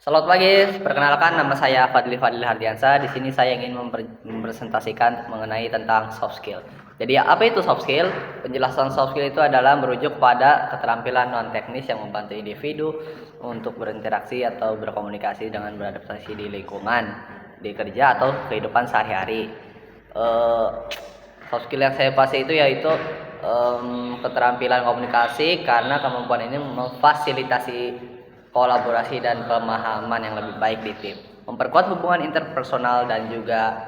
Selamat pagi, perkenalkan nama saya Fadli Hardiansa. Di sini saya ingin mempresentasikan mengenai tentang soft skill. Jadi apa itu soft skill? Penjelasan soft skill itu adalah merujuk pada keterampilan non teknis yang membantu individu untuk berinteraksi atau berkomunikasi dengan beradaptasi di lingkungan, di kerja atau kehidupan sehari-hari. Soft skill yang saya kuasai itu yaitu keterampilan komunikasi, karena kemampuan ini memfasilitasi kolaborasi dan pemahaman yang lebih baik di tim, memperkuat hubungan interpersonal, dan juga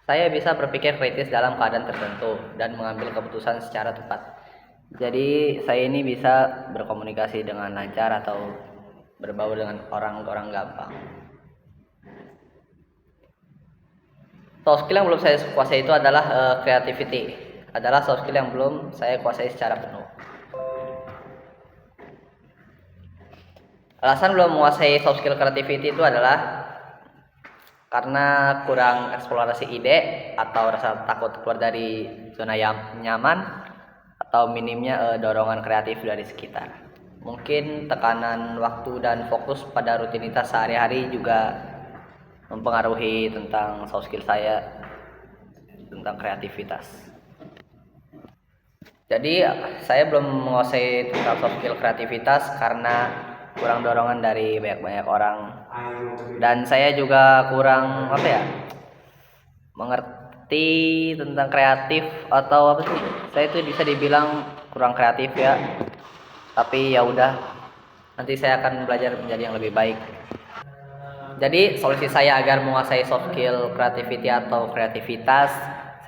saya bisa berpikir kritis dalam keadaan tertentu dan mengambil keputusan secara tepat. Jadi saya ini bisa berkomunikasi dengan lancar atau berbaur dengan orang-orang gampang. Soft skill yang belum saya kuasai itu adalah creativity. Adalah soft skill yang belum saya kuasai secara penuh. Alasan belum menguasai soft skill creativity itu adalah karena kurang eksplorasi ide atau rasa takut keluar dari zona yang nyaman, atau minimnya dorongan kreatif dari sekitar. Mungkin tekanan waktu dan fokus pada rutinitas sehari-hari juga mempengaruhi tentang soft skill saya tentang kreativitas. Jadi saya belum menguasai tentang soft skill kreativitas karena kurang dorongan dari banyak orang, dan saya juga kurang mengerti tentang kreatif atau apa sih, saya itu bisa dibilang kurang kreatif ya, tapi ya udah, nanti saya akan belajar menjadi yang lebih baik. Jadi solusi saya agar menguasai soft skill creativity atau kreativitas,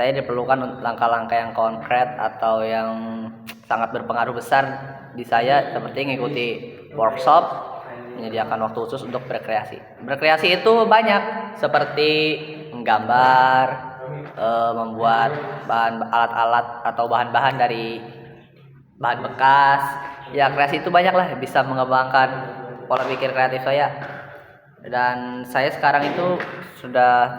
saya diperlukan langkah-langkah yang konkret atau yang sangat berpengaruh besar di saya, seperti mengikuti workshop, menyediakan waktu khusus untuk berkreasi. Berkreasi itu banyak, seperti menggambar, membuat alat-alat atau bahan-bahan dari bahan bekas. Ya, kreasi itu banyak lah, bisa mengembangkan pola pikir kreatif saya. Dan saya sekarang itu sudah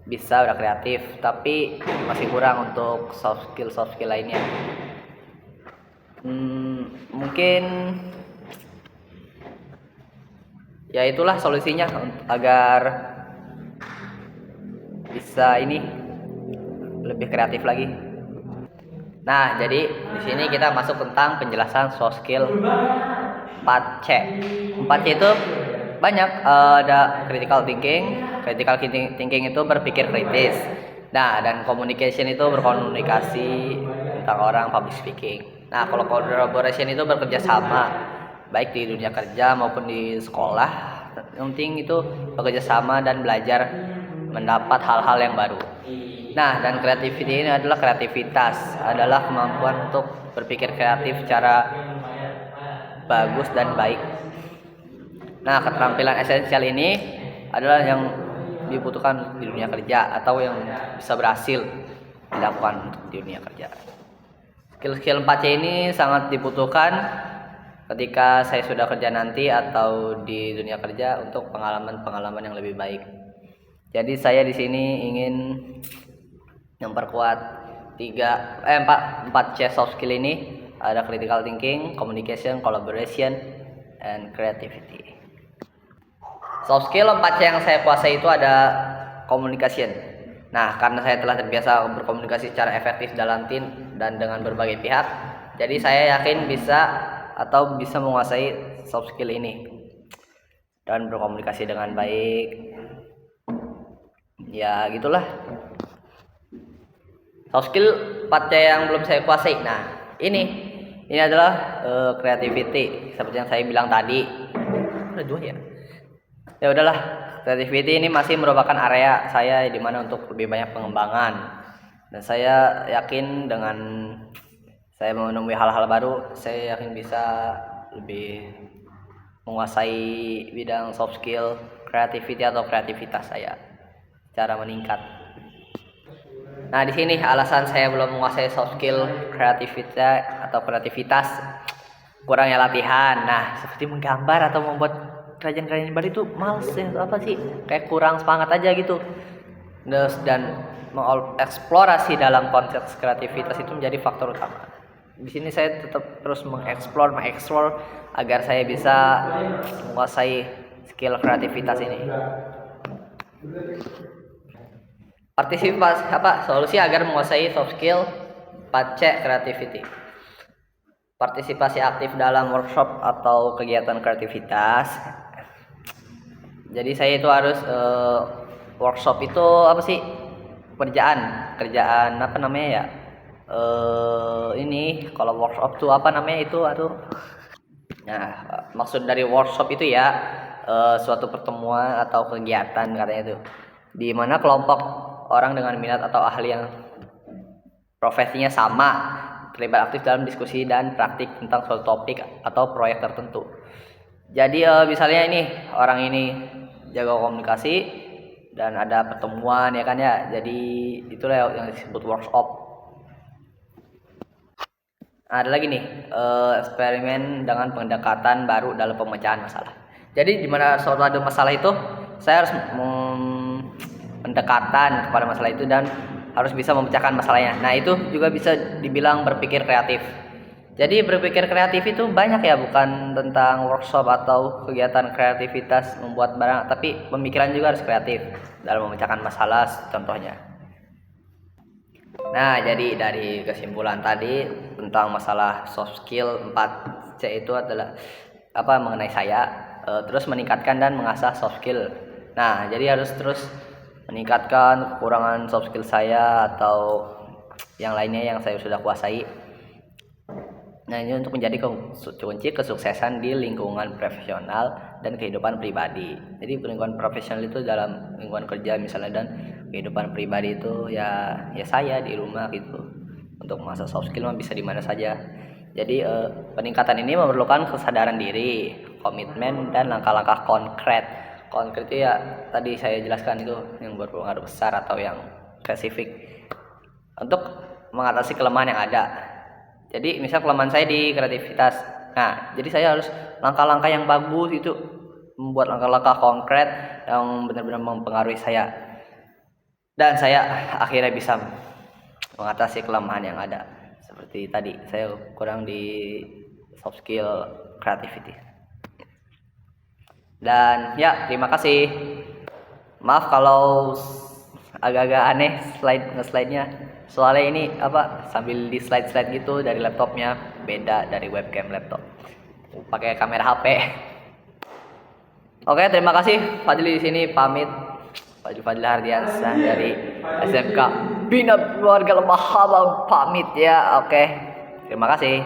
bisa udah kreatif, tapi masih kurang untuk soft skill lainnya. Mungkin ya itulah solusinya agar bisa ini lebih kreatif lagi. Nah, jadi di sini kita masuk tentang penjelasan soft skill 4C. 4C itu banyak, ada critical thinking. Critical thinking itu berpikir kritis. Nah, dan communication itu berkomunikasi tentang orang, public speaking. Nah, kalau collaboration itu bekerja sama, baik di dunia kerja maupun di sekolah. Yang penting itu bekerja sama dan belajar mendapat hal-hal yang baru. Nah, dan creativity ini adalah kreativitas, adalah kemampuan untuk berpikir kreatif secara bagus dan baik. Nah, keterampilan esensial ini adalah yang dibutuhkan di dunia kerja atau yang bisa berhasil dilakukan untuk di dunia kerja. Skill 4C ini sangat dibutuhkan ketika saya sudah kerja nanti atau di dunia kerja untuk pengalaman yang lebih baik. Jadi saya di sini ingin memperkuat 4C soft skill ini. Ada critical thinking, communication, collaboration, and creativity. Soft skill 4C yang saya kuasai itu ada communication. Nah, karena saya telah terbiasa berkomunikasi secara efektif dalam tim dan dengan berbagai pihak, jadi saya yakin bisa menguasai soft skill ini dan berkomunikasi dengan baik. Ya, gitulah. Soft skill 4C yang belum saya kuasai. Nah, ini adalah creativity, seperti yang saya bilang tadi. Ada 2 ya. Ya udahlah, creativity ini masih merupakan area saya di mana untuk lebih banyak pengembangan. Dan saya yakin dengan saya menemui hal-hal baru, saya yakin bisa lebih menguasai bidang soft skill, creativity atau kreativitas saya secara meningkat. Nah, di sini alasan saya belum menguasai soft skill kreativitas, kurangnya latihan. Nah, seperti menggambar atau membuat kerajinan baru itu males ya, kayak kurang semangat aja gitu. Dan mengeksplorasi dalam konteks kreativitas itu menjadi faktor utama. di sini saya tetap terus mengeksplor agar saya bisa menguasai skill kreativitas ini. Partisipasi solusi agar menguasai soft skill 4C creativity. Partisipasi aktif dalam workshop atau kegiatan kreativitas. Jadi saya itu harus workshop itu apa sih? Kerjaan apa namanya ya? Ini kalau workshop tuh apa namanya itu? Nah, maksud dari workshop itu ya suatu pertemuan atau kegiatan katanya itu, di mana kelompok orang dengan minat atau ahli yang profesinya sama terlibat aktif dalam diskusi dan praktik tentang suatu topik atau proyek tertentu. Jadi misalnya ini orang ini jago komunikasi dan ada pertemuan ya kan ya. Jadi itulah yang disebut workshop. Ada lagi nih eksperimen dengan pendekatan baru dalam pemecahan masalah. Jadi di mana suatu ada masalah itu saya harus pendekatan kepada masalah itu dan harus bisa memecahkan masalahnya. Nah, itu juga bisa dibilang berpikir kreatif. Jadi berpikir kreatif itu banyak ya, bukan tentang workshop atau kegiatan kreativitas membuat barang, tapi pemikiran juga harus kreatif dalam memecahkan masalah contohnya. Nah, jadi dari kesimpulan tadi tentang masalah soft skill 4C itu adalah mengenai saya terus meningkatkan dan mengasah soft skill. Nah, jadi harus terus meningkatkan kekurangan soft skill saya atau yang lainnya yang saya sudah kuasai. Nah, ini untuk menjadi kunci kesuksesan di lingkungan profesional dan kehidupan pribadi. Jadi lingkungan profesional itu dalam lingkungan kerja misalnya, dan kehidupan pribadi itu ya saya di rumah gitu. Untuk mengasah soft skill bisa di mana saja. Jadi peningkatan ini memerlukan kesadaran diri, komitmen, dan langkah-langkah konkret itu ya tadi saya jelaskan, itu yang berpengaruh besar atau yang spesifik untuk mengatasi kelemahan yang ada. Jadi misal kelemahan saya di kreativitas, nah jadi saya harus langkah-langkah yang bagus itu, membuat langkah-langkah konkret yang benar-benar mempengaruhi saya, dan saya akhirnya bisa mengatasi kelemahan yang ada. Seperti tadi saya kurang di soft skill creativity. Dan ya, terima kasih. Maaf kalau agak-agak aneh slide-nya. Soalnya ini sambil di slide gitu dari laptopnya, beda dari webcam laptop. Pakai kamera HP. Oke, terima kasih. Fadli di sini pamit. Fadli Hardiansyah dari SMK Bina Keluarga Lemah Habang pamit ya. Oke. Terima kasih.